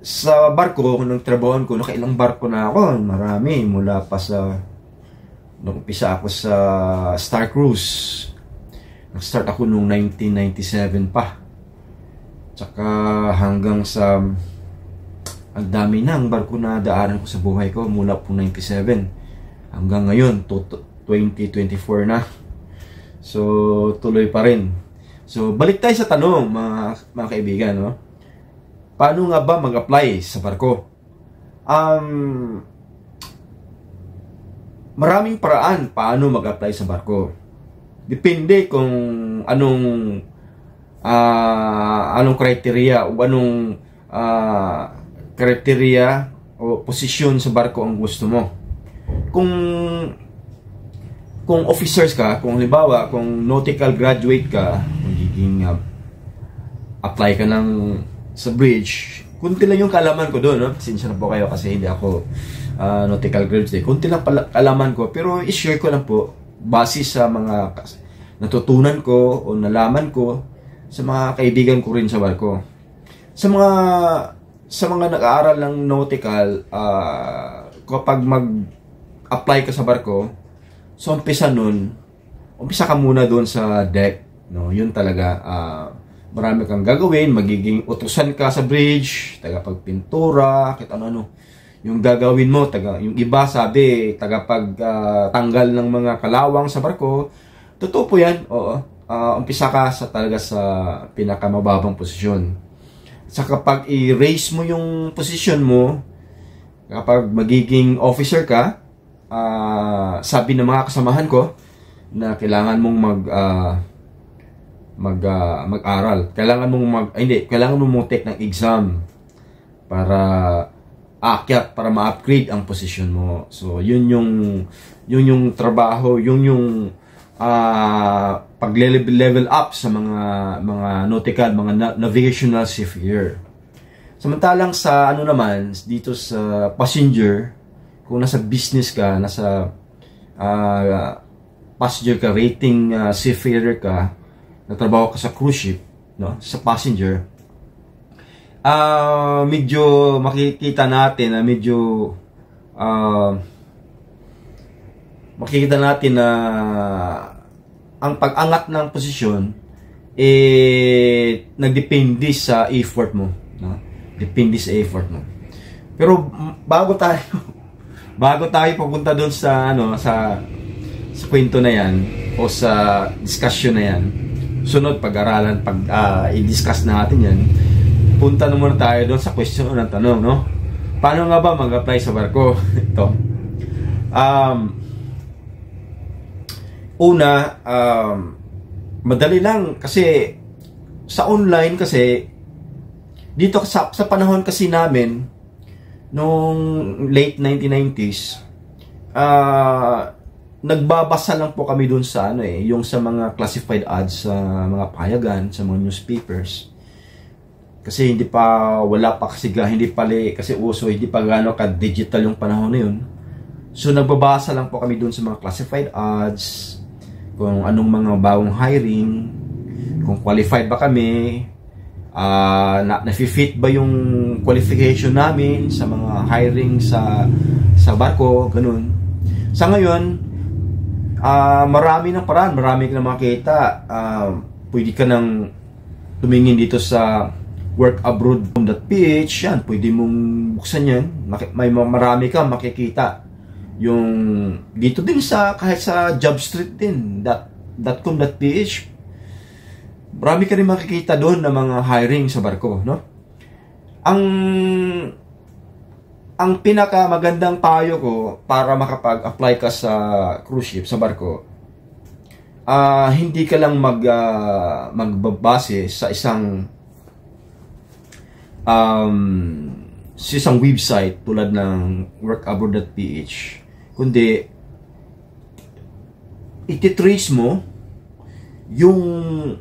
sa barko, nung trabahoan ko, nakailang barko na ako. Marami. Mula pa sa, nung umpisa ako sa Star Cruise. Nag-start ako noong 1997 pa. Tsaka hanggang sa, ang dami na ang barko na daanan ko sa buhay ko mula po 97 hanggang ngayon 2024 na. So tuloy pa rin. So balik tayo sa tanong, mga kaibigan, no? Paano nga ba mag-apply sa barko? Maraming paraan paano mag-apply sa barko. Depende kung anong criteria o anong criteria o posisyon sa barko ang gusto mo. Kung officers ka, kung halimbawa, kung nautical graduate ka, magiging apply ka ng sa bridge, kunti lang yung kalaman ko doon, no? Pasensya na po kayo kasi hindi ako nautical graduate. Kunti lang kalaman ko, pero i-share ko lang po base sa mga natutunan ko o nalaman ko sa mga kaibigan ko rin sa barko. Sa mga nag-aaral ng nautical, kapag mag-apply ka sa barko, so umpisa ka muna doon sa deck, no? Yun talaga, marami kang gagawin, magiging utusan ka sa bridge, tagapagpintura, kahit ano-ano. Yung gagawin mo, yung iba sabi, tagapagtanggal ng mga kalawang sa barko. Totoo po yan, oo. Umpisa ka talaga sa pinakamababang posisyon. Sa kapag i-raise mo yung posisyon mo, kapag magiging officer ka, sabi ng mga kasamahan ko na kailangan mong mag-aral. Kailangan mong take ng exam para aakyat, para ma-upgrade ang posisyon mo. So yun yung trabaho, yun yung pag-level up sa mga nautical, mga navigational seafarer. Samantalang sa naman, dito sa passenger, kung nasa business ka, nasa passenger ka, rating seafarer ka, nagtrabaho ka sa cruise ship, no, sa passenger, medyo makikita natin na ang pag-angat ng posisyon nagdepende sa effort mo, no? Depende sa effort mo. Pero bago tayo pupunta doon sa sa kwento na yan o sa discussion na yan, sunod pag-aralan, i-discuss natin yan, punta na muna tayo doon sa question ng tanong, no? Paano nga ba mag-apply sa barko? Ito. Una, madali lang kasi sa online kasi dito sa panahon kasi namin nung late 1990s, nagbabasa lang po kami doon sa yung sa mga classified ads sa mga payagan, sa mga newspapers. Kasi hindi pa gaano ka-digital yung panahon na yun. So nagbabasa lang po kami doon sa mga classified ads, kung anong mga bagong hiring, kung qualified ba kami, na-fit ba yung qualification namin sa mga hiring sa barko, ganun. Sa ngayon, marami ng paraan, marami ka na makita. Pwede ka nang tumingin dito sa workabroad.ph, yan, pwede mong buksan yan. Marami ka makikita. Yung dito din kahit sa JobStreet din, .com.ph, marami ka rin makikita doon na mga hiring sa barko, no? Ang pinaka magandang payo ko para makapag-apply ka sa cruise ship, sa barko, hindi ka lang magbabase sa isang website tulad ng workabroad.ph, kundi ititrace mo yung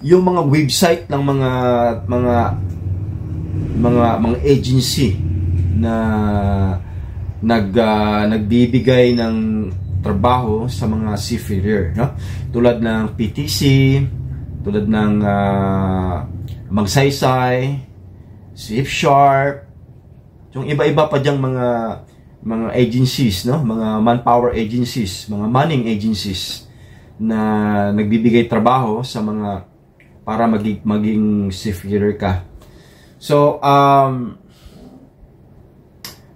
mga website ng mga agency na nagbibigay ng trabaho sa mga seafarer, no? Tulad ng PTC, tulad ng Magsaysay, Safesharp, yung iba-iba pa diyang mga agencies, no? Mga manpower agencies, mga manning agencies na nagbibigay trabaho sa mga para maging seafarer ka. So,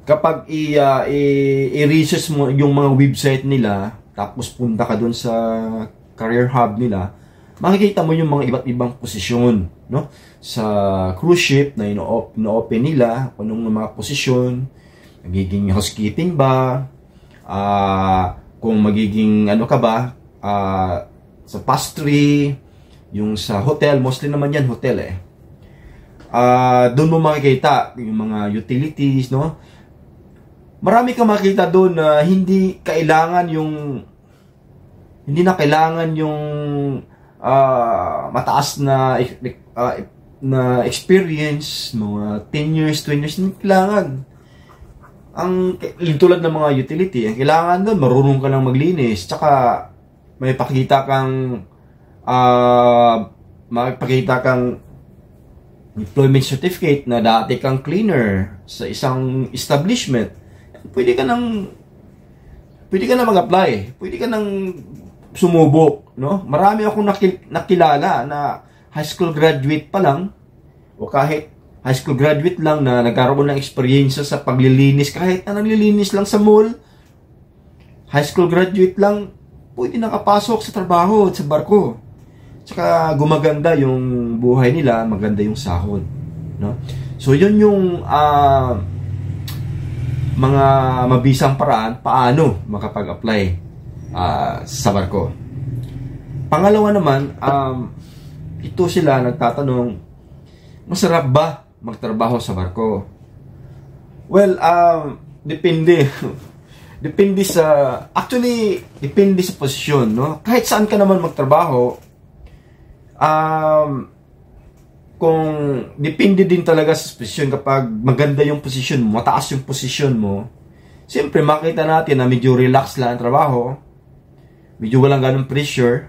kapag i-research mo yung mga website nila, tapos punta ka doon sa career hub nila, makikita mo yung mga iba't ibang posisyon, no? Sa cruise ship na ino-open nila, kung anong mga posisyon, magiging housekeeping ba, kung magiging ano ka ba, sa pastry, yung sa hotel, mostly naman yan hotel eh. Doon mo makikita yung mga utilities, no? Marami kang makikita doon na hindi na kailangan yung mataas na experience, mga 10 years, 20 years, hindi kailangan. Ang tulad ng mga utility, ang kailangan doon, marunong ka lang maglinis, tsaka may pakita kang employment certificate na dati kang cleaner sa isang establishment. Pwede ka nang mag-apply, pwede ka nang sumubok, no? Marami akong nakilala na high school graduate pa lang, o kahit high school graduate lang na nagkaroon ng experience sa paglilinis, kahit na naglilinis lang sa mall, high school graduate lang, pwede nakapasok sa trabaho at sa barko. Tsaka gumaganda yung buhay nila, maganda yung sahod, no? So yun yung mga mabisang paraan paano makapag-apply sa barko. Pangalawa naman, ito sila nagtatanong, masarap ba magtrabaho sa barko? Well, depende. Depende sa posisyon, no? Kahit saan ka naman magtrabaho, kung depende din talaga sa posisyon. Kapag maganda yung posisyon mo, mataas yung posisyon mo, siyempre makita natin na medyo relax lang ang trabaho, medyo walang ganong pressure.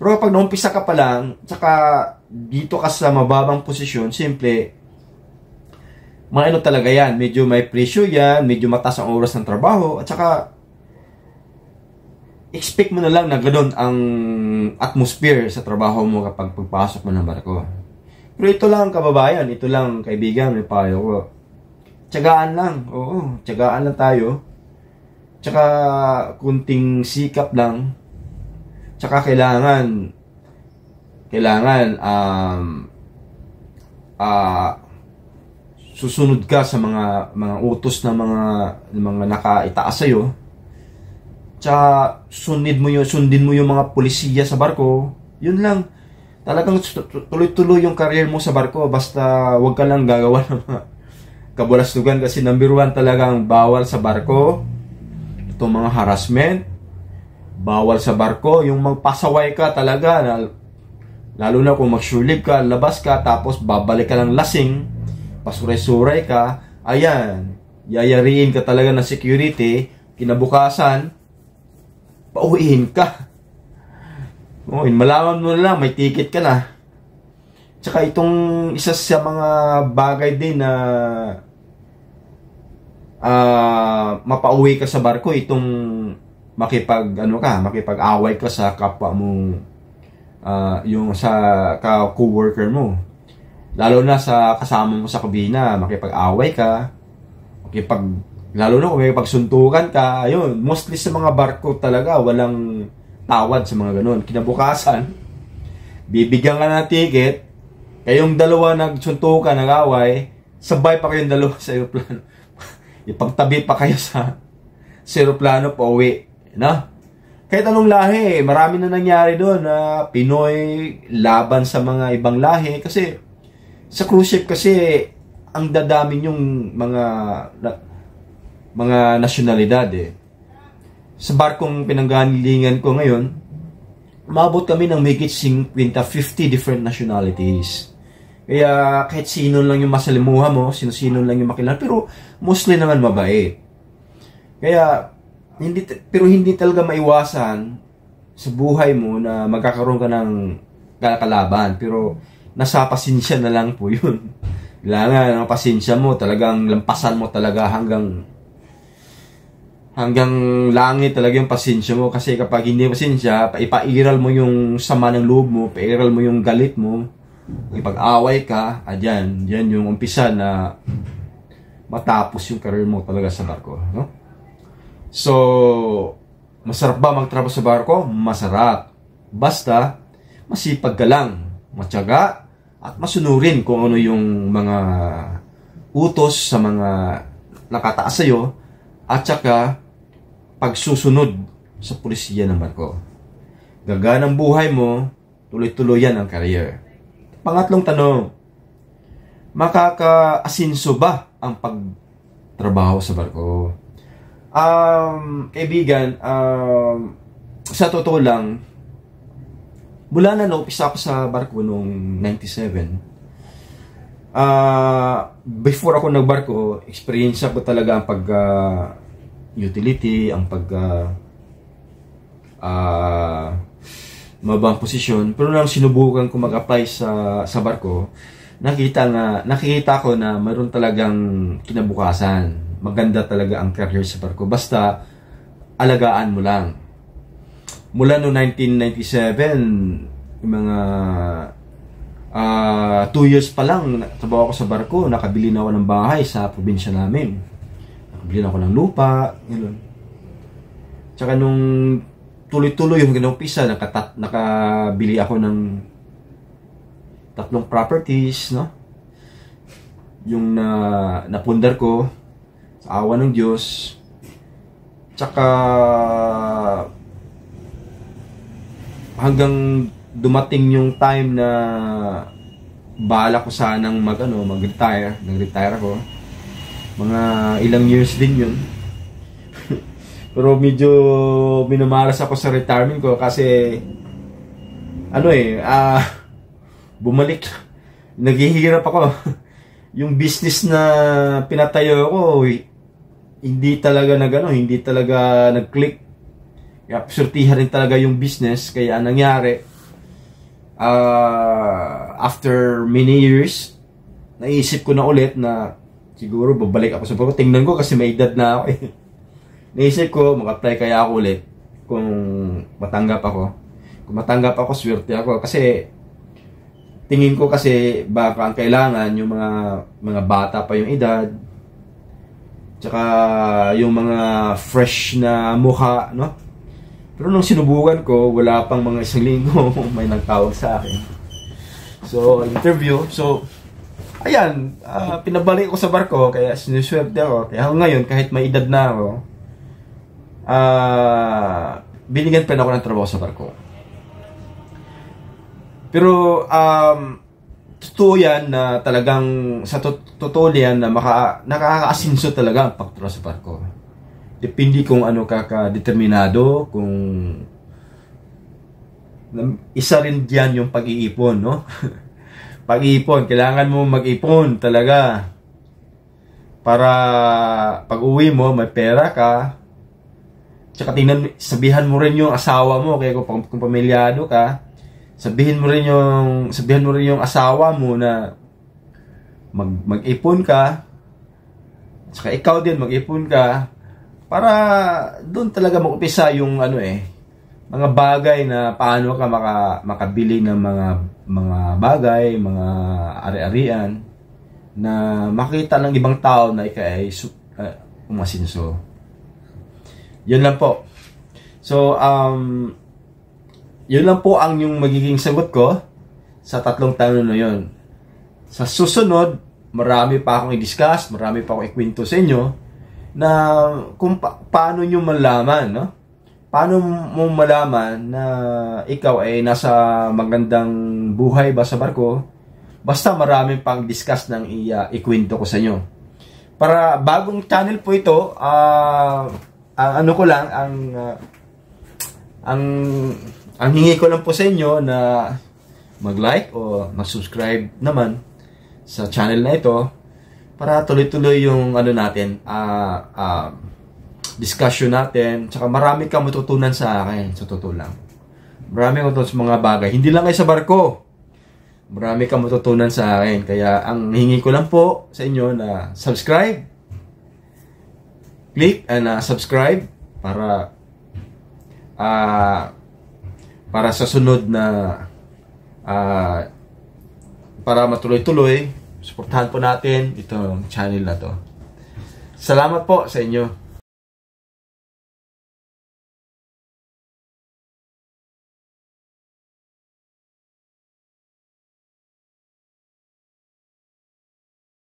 Pero kapag naumpisa ka pa lang, tsaka dito ka sa mababang posisyon, siyempre talaga yan, medyo may pressure yan, medyo mataas ang oras ng trabaho, at saka expect mo na lang na ganoon ang atmosphere sa trabaho mo kapag pagpasok mo ng barko. Pero ito lang, kababayan, ito lang, kaibigan, may payo ko. Tiyagaan lang, oo, tiyagaan lang tayo. Tsaka kunting sikap lang. Tsaka kailangan susunod ka sa mga utos na mga nakaitaas sa'yo. Tsaka sundin mo yung mga pulisiya sa barko. Yun lang. Talagang tuloy-tuloy yung career mo sa barko. Basta wag ka lang gagawa ng mga kabulastugan. Kasi number 1 talagang bawal sa barko itong mga harassment. Bawal sa barko yung magpasaway ka talaga. Lalo na kung mag-shore ka, labas ka, tapos babalik ka ng lasing, pasuray-suray ka. Ayan, yayariin ka talaga ng security. Kinabukasan, pauwiin ka. Malaman mo na lang, may ticket ka na. Tsaka itong isa sa mga bagay din na mapauwi ka sa barko, itong makipag-away ka sa kapwa mo, yung sa co-worker mo. Lalo na sa kasama mo sa kabina, makipag-away ka, lalo na kung may pagsuntukan ka, ayun, mostly sa mga barko talaga, walang tawad sa mga ganun. Kinabukasan, bibigyan ka ng ticket, kayong dalawa nagsuntukan, nag-away, sabay pa kayong dalawa sa aeroplano. Ipagtabi pa kayo sa aeroplano pa uwi. No? Kahit anong lahi, marami na nangyari doon na Pinoy laban sa mga ibang lahi. Kasi sa cruise ship kasi, ang dadami yung mga nasyonalidad eh. Sa barkong pinanggalingan ko ngayon, umabot kami ng mahigit 50 different nationalities. Kaya kahit sino lang yung masalimuha mo, sino lang yung makilala, pero mostly naman mabait. Kaya hindi talaga maiwasan sa buhay mo na magkakaroon ka ng kalaban, pero nasa pasensya na lang po yun. Kailangan ang pasensya mo, talagang lampasan mo talaga hanggang langit talaga yung pasensya mo. Kasi kapag hindi pasensya, ipairal mo yung sama ng loob mo, pairal mo yung galit mo, ipag-away ka, yan yung umpisa na matapos yung career mo talaga sa barko, no? So, masarap ba magtrabaho sa barko? Masarap. Basta, masipag ka lang, matyaga, at masunurin kung ano yung mga utos sa mga nakataas sa'yo, at saka pagsusunod sa pulisiya ng barko. Gagaan ang buhay mo, tuloy-tuloy yan ang career. Pangatlong tanong, makaka-asinso ba ang pagtrabaho sa barko? Kaibigan, sa totoo lang, mula na naupisa ako sa barko noong 97, before ako nagbarko, experience ko talaga ang utility, ang mabang posisyon. Pero nang sinubukan ko mag-apply sa barko, nakikita ko na mayroon talagang kinabukasan. Maganda talaga ang career sa barko. Basta alagaan mo lang. Mula no 1997, yung mga 2 years pa lang trabaho ako sa barko, nakabili na ako ng bahay sa probinsya namin. Nakabili na ako ng lupa, gano'n. Tsaka nung tuloy-tuloy yung ginaupisa, nakabili ako ng 3 properties, no? Yung napundar ko sa awa ng Diyos. Tsaka hanggang dumating yung time na bala ko sanang mag-retire. Nag-retire ako. Mga ilang years din yun. Pero medyo minamaras ako sa retirement ko kasi bumalik. Naghihirap ako. Yung business na pinatayo ko, hindi talaga nag-click. Kaya surtihan rin talaga yung business. Kaya nangyari, after many years, naisip ko na ulit na siguro babalik ako sa barko. Tingnan ko kasi may edad na ako eh. Naisip ko, mag-apply kaya ako ulit kung matanggap ako. Kung matanggap ako, swerte ako. Kasi tingin ko kasi baka ang kailangan yung mga bata pa yung edad, tsaka yung mga fresh na mukha, no? Pero nung sinubukan ko, wala pang mga 1 linggo, may nagtawag sa akin. So, interview. So, ayan, pinabalik ko sa barko, kaya sinuswerte ako. Kaya ngayon, kahit may edad na ako, binigyan pa rin ako ng trabaho sa barko. Pero totoo yan na talagang sa totoo yan na nakaka-asinso talaga ang pagtrabaho sa barko. Depende kung ano ka-determinado, kung isa rin diyan yung pag-iipon, no? Pag-iipon, kailangan mo mag-ipon talaga para pag-uwi mo may pera ka. Tsaka sabihan mo rin yung asawa mo, kaya kung pamilyado ka, sabihin mo rin yung asawa mo na mag-ipon ka. Tsaka ikaw din mag-ipon ka para doon talaga mag-upisa yung mga bagay na paano ka makabili ng mga bagay, mga ari-arian na makita ng ibang tao na ikaw ay umasinso. Yun lang po. So, yun lang po ang yung magiging sagot ko sa 3 tanong na yun. Sa susunod, marami pa akong i-discuss, marami pa akong ikwento sa inyo na kung paano nyo malaman, no? Paano mo malaman na ikaw ay nasa magandang buhay ba sa barko? Basta marami pang discuss ng ikwento ko sa inyo. Para bagong channel po ito, ang hingi ko lang po sa inyo na mag-like o mag-subscribe naman sa channel na ito para tuloy-tuloy yung discussion natin. Tsaka marami kang matutunan sa akin, sa totoo lang. Marami ko sa mga bagay. Hindi lang kayo sa barko. Marami kang matutunan sa akin. Kaya ang hingi ko lang po sa inyo na subscribe. Click and subscribe para sa sunod na para matuloy-tuloy, suportahan po natin itong channel na to. Salamat po sa inyo.